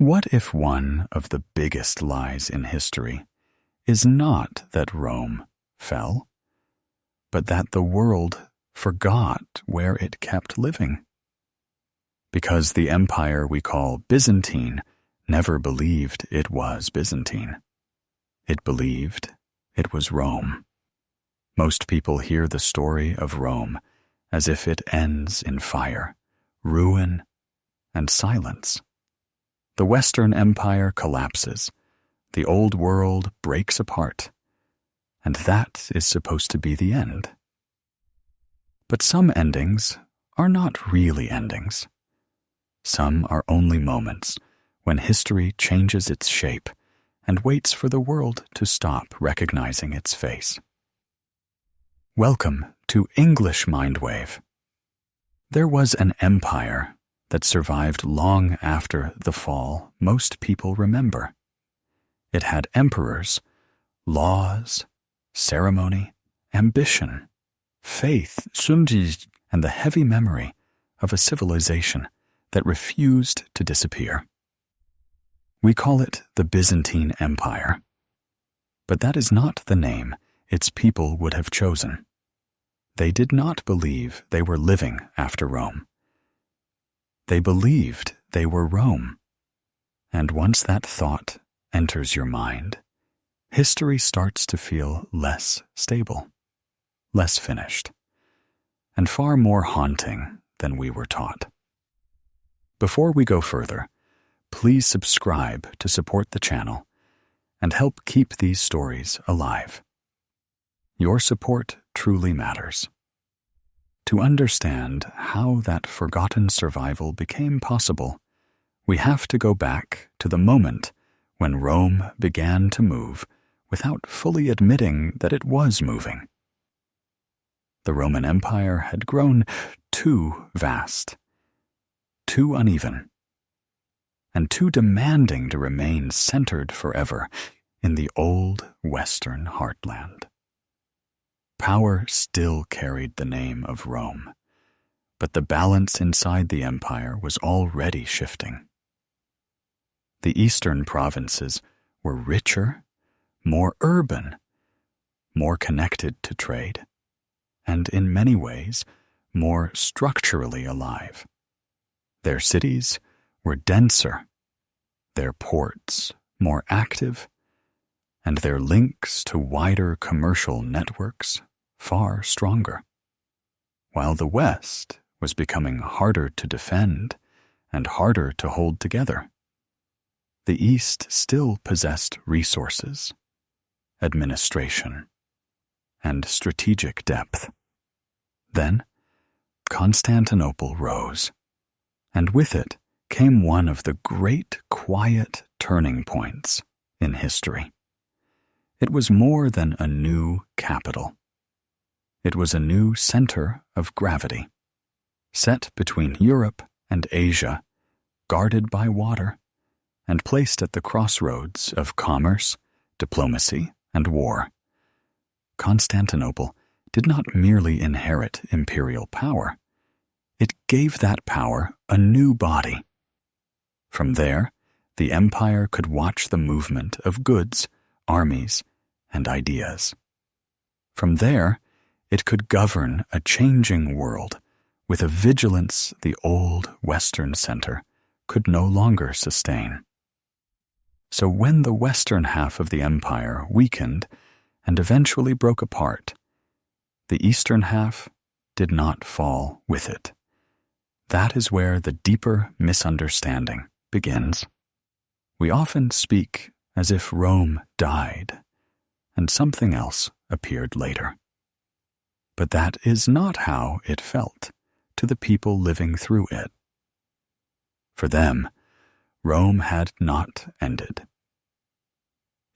What if one of the biggest lies in history is not that Rome fell, but that the world forgot where it kept living? Because the empire we call Byzantine never believed it was Byzantine. It believed it was Rome. Most people hear the story of Rome as if it ends in fire, ruin, and silence. The Western Empire collapses, the old world breaks apart, and that is supposed to be the end. But some endings are not really endings. Some are only moments when history changes its shape and waits for the world to stop recognizing its face. Welcome to English Mindwave. There was an empire that survived long after the fall most people remember. It had emperors, laws, ceremony, ambition, faith, and the heavy memory of a civilization that refused to disappear. We call it the Byzantine Empire, but that is not the name its people would have chosen. They did not believe they were living after Rome. They believed they were Rome. And once that thought enters your mind, history starts to feel less stable, less finished, and far more haunting than we were taught. Before we go further, please subscribe to support the channel and help keep these stories alive. Your support truly matters. To understand how that forgotten survival became possible, we have to go back to the moment when Rome began to move without fully admitting that it was moving. The Roman Empire had grown too vast, too uneven, and too demanding to remain centered forever in the old Western heartland. Power still carried the name of Rome, but the balance inside the empire was already shifting. The eastern provinces were richer, more urban, more connected to trade, and in many ways more structurally alive. Their cities were denser, their ports more active, and their links to wider commercial networks far stronger. While the West was becoming harder to defend and harder to hold together, the East still possessed resources, administration, and strategic depth. Then, Constantinople rose, and with it came one of the great quiet turning points in history. It was more than a new capital. It was a new center of gravity, set between Europe and Asia, guarded by water, and placed at the crossroads of commerce, diplomacy, and war. Constantinople did not merely inherit imperial power. It gave that power a new body. From there, the empire could watch the movement of goods, armies, and ideas. From there, it could govern a changing world with a vigilance the old Western center could no longer sustain. So when the western half of the empire weakened and eventually broke apart, the eastern half did not fall with it. That is where the deeper misunderstanding begins. We often speak as if Rome died and something else appeared later. But that is not how it felt to the people living through it. For them, Rome had not ended.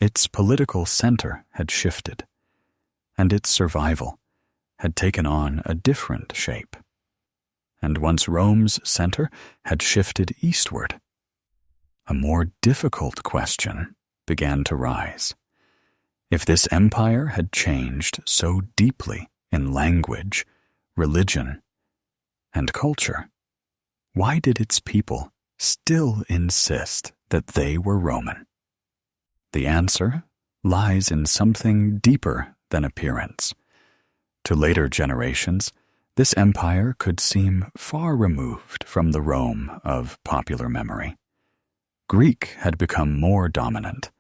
Its political center had shifted, and its survival had taken on a different shape. And once Rome's center had shifted eastward, a more difficult question began to rise. If this empire had changed so deeply in language, religion, and culture, why did its people still insist that they were Roman? The answer lies in something deeper than appearance. To later generations, this empire could seem far removed from the Rome of popular memory. Greek had become more dominant.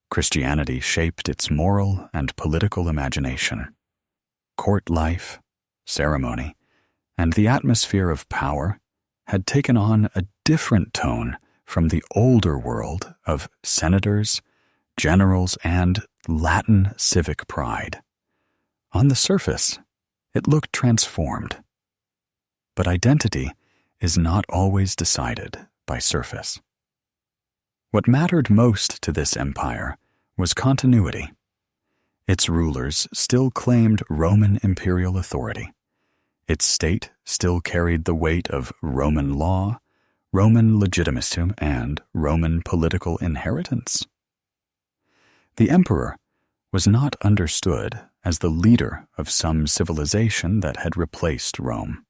Christianity shaped its moral and political imagination. Court life, ceremony, and the atmosphere of power had taken on a different tone from the older world of senators, generals, and Latin civic pride. On the surface, it looked transformed. But identity is not always decided by surface. What mattered most to this empire was continuity. Its rulers still claimed Roman imperial authority. Its state still carried the weight of Roman law, Roman legitimacy, and Roman political inheritance. The emperor was not understood as the leader of some civilization that had replaced Rome.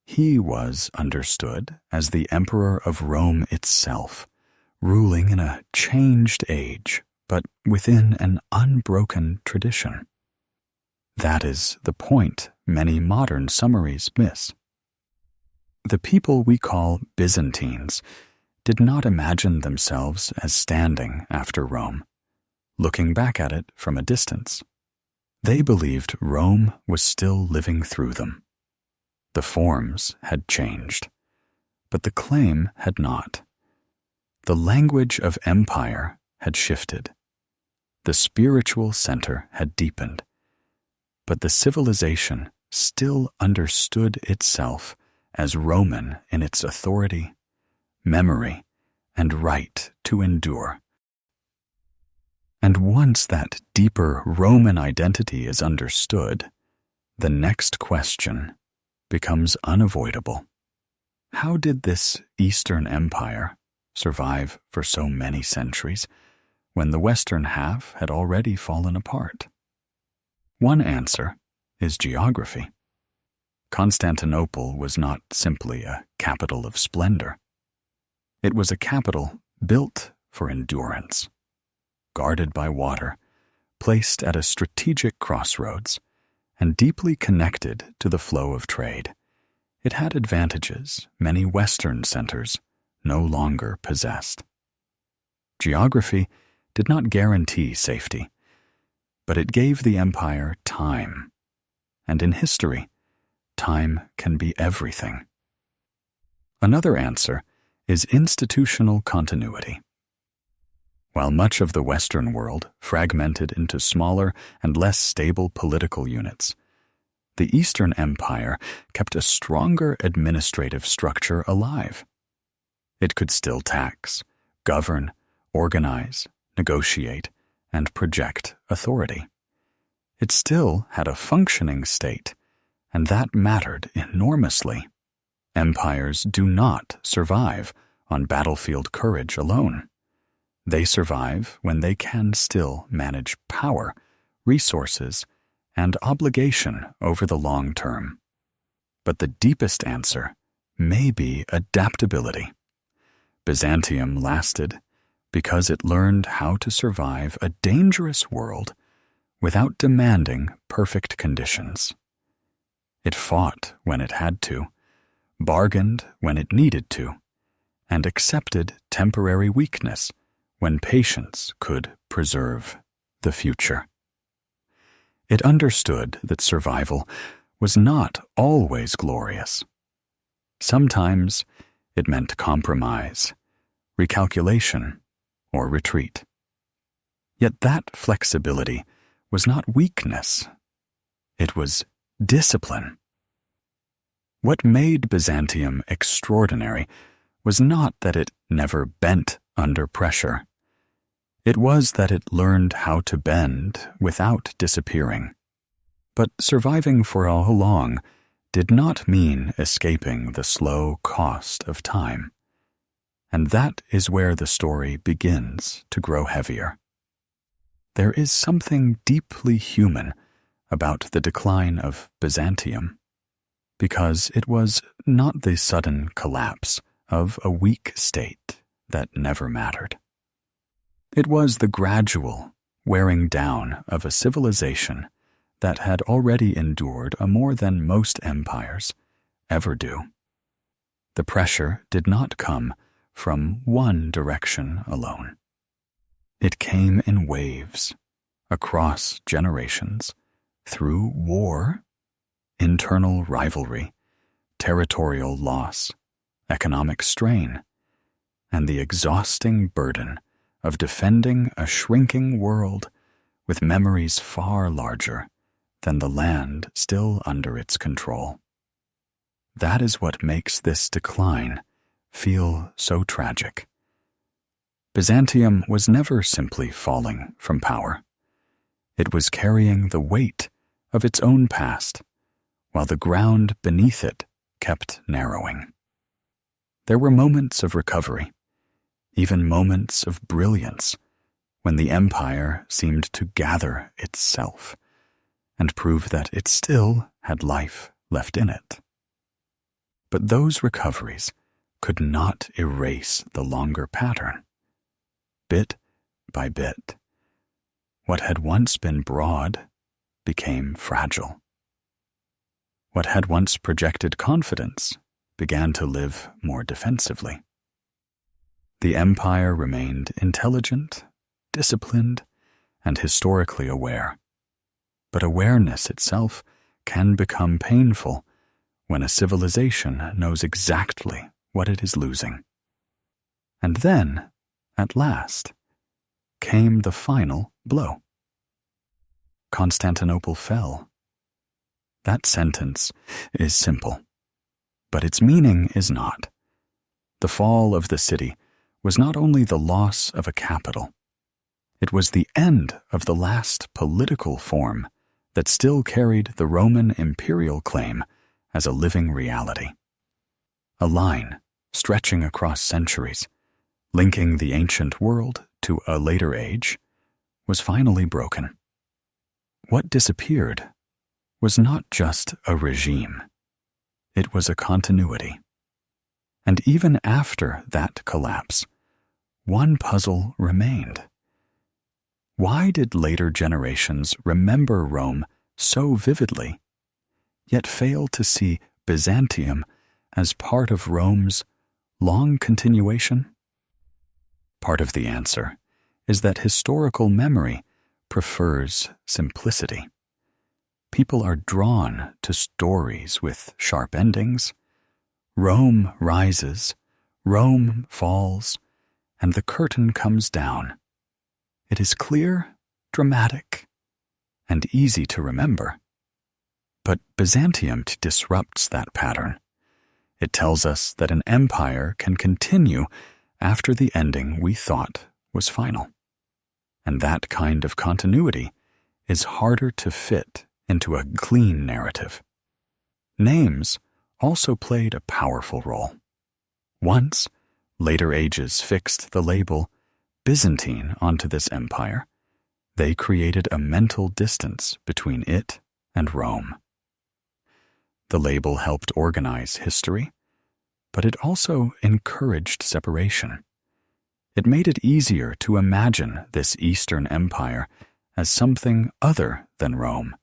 He was understood as the emperor of Rome itself, ruling in a changed age, but within an unbroken tradition. That is the point many modern summaries miss. The people we call Byzantines did not imagine themselves as standing after Rome, looking back at it from a distance. They believed Rome was still living through them. The forms had changed, but the claim had not. The language of empire had shifted. The spiritual center had deepened, but the civilization still understood itself as Roman in its authority, memory, and right to endure. And once that deeper Roman identity is understood, the next question becomes unavoidable. How did this Eastern Empire survive for so many centuries when the Western half had already fallen apart? One answer is geography. Constantinople was not simply a capital of splendor. It was a capital built for endurance, guarded by water, placed at a strategic crossroads, and deeply connected to the flow of trade. It had advantages many Western centers no longer possessed. Geography did not guarantee safety, but it gave the empire time, and in history, time can be everything. Another answer is institutional continuity. While much of the Western world fragmented into smaller and less stable political units, the Eastern Empire kept a stronger administrative structure alive. It could still tax, govern, organize, negotiate, and project authority. It still had a functioning state, and that mattered enormously. Empires do not survive on battlefield courage alone. They survive when they can still manage power, resources, and obligation over the long term. But the deepest answer may be adaptability. Byzantium lasted because it learned how to survive a dangerous world without demanding perfect conditions. It fought when it had to, bargained when it needed to, and accepted temporary weakness when patience could preserve the future. It understood that survival was not always glorious. Sometimes it meant compromise, recalculation, or retreat. Yet that flexibility was not weakness. It was discipline. What made Byzantium extraordinary was not that it never bent under pressure. It was that it learned how to bend without disappearing. But surviving for how long did not mean escaping the slow cost of time. And that is where the story begins to grow heavier. There is something deeply human about the decline of Byzantium, because it was not the sudden collapse of a weak state, that never mattered. It was the gradual wearing down of a civilization that had already endured a more than most empires ever do. The pressure did not come from one direction alone. It came in waves, across generations, through war, internal rivalry, territorial loss, economic strain, and the exhausting burden of defending a shrinking world with memories far larger than the land still under its control. That is what makes this decline feel so tragic. Byzantium was never simply falling from power. It was carrying the weight of its own past, while the ground beneath it kept narrowing. There were moments of recovery, even moments of brilliance, when the empire seemed to gather itself and prove that it still had life left in it. But those recoveries could not erase the longer pattern. Bit by bit, what had once been broad became fragile. What had once projected confidence began to live more defensively. The empire remained intelligent, disciplined, and historically aware. But awareness itself can become painful when a civilization knows exactly what it is losing. And then, at last, came the final blow. Constantinople fell. That sentence is simple, but its meaning is not. The fall of the city was not only the loss of a capital, it was the end of the last political form that still carried the Roman imperial claim as a living reality. A line stretching across centuries, linking the ancient world to a later age, was finally broken. What disappeared was not just a regime, it was a continuity. And even after that collapse, one puzzle remained. Why did later generations remember Rome so vividly, yet fail to see Byzantium as part of Rome's long continuation? Part of the answer is that historical memory prefers simplicity. People are drawn to stories with sharp endings. Rome rises, Rome falls, and the curtain comes down. It is clear, dramatic, and easy to remember. But Byzantium disrupts that pattern. It tells us that an empire can continue after the ending we thought was final. And that kind of continuity is harder to fit into a clean narrative. Names also played a powerful role. Once, later ages fixed the label Byzantine onto this empire, they created a mental distance between it and Rome. The label helped organize history, but it also encouraged separation. It made it easier to imagine this Eastern Empire as something other than Rome,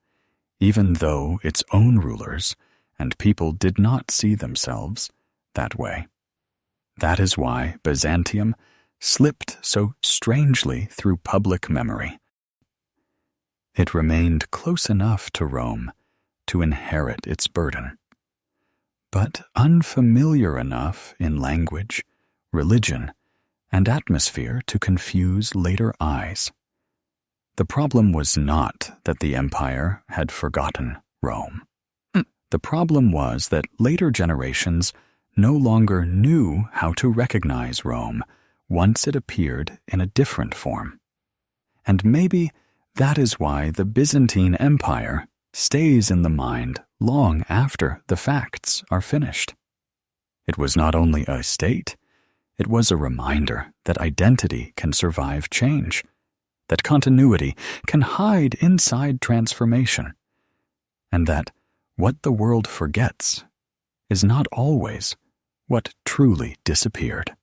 even though its own rulers and people did not see themselves that way. That is why Byzantium slipped so strangely through public memory. It remained close enough to Rome to inherit its burden, but unfamiliar enough in language, religion, and atmosphere to confuse later eyes. The problem was not that the empire had forgotten Rome. The problem was that later generations no longer knew how to recognize Rome once it appeared in a different form. And maybe that is why the Byzantine Empire stays in the mind long after the facts are finished. It was not only a state, it was a reminder that identity can survive change, that continuity can hide inside transformation, and that what the world forgets is not always what truly disappeared.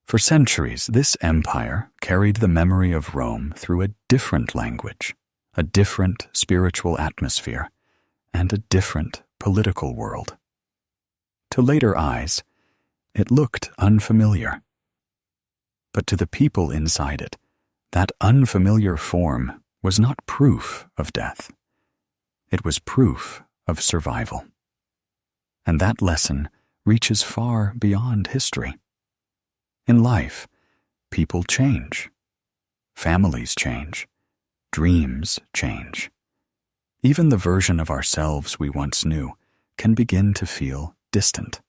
For centuries, this empire carried the memory of Rome through a different language, a different spiritual atmosphere, and a different political world. To later eyes, it looked unfamiliar. But to the people inside it, that unfamiliar form was not proof of death. It was proof of survival. And that lesson reaches far beyond history. In life, people change. Families change. Dreams change. Even the version of ourselves we once knew can begin to feel distant.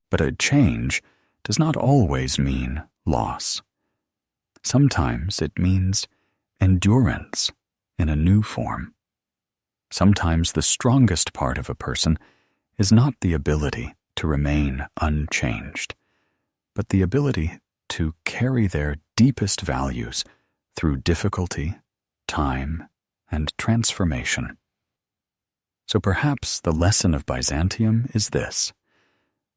But a change does not always mean loss. Sometimes it means endurance in a new form. Sometimes the strongest part of a person is not the ability to remain unchanged, but the ability to carry their deepest values through difficulty, time, and transformation. So perhaps the lesson of Byzantium is this: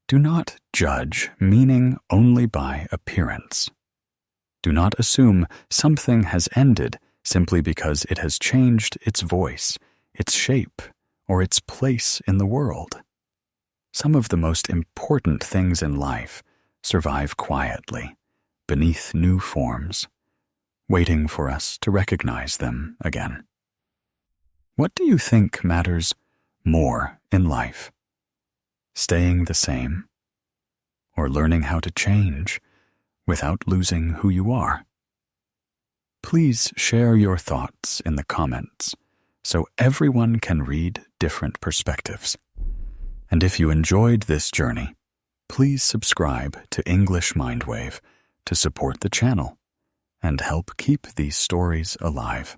do not judge meaning only by appearance. Do not assume something has ended simply because it has changed its voice, its shape, or its place in the world. Some of the most important things in life survive quietly, beneath new forms, waiting for us to recognize them again. What do you think matters more in life? Staying the same, or learning how to change without losing who you are? Please share your thoughts in the comments so everyone can read different perspectives. And if you enjoyed this journey, please subscribe to English Mindwave to support the channel and help keep these stories alive.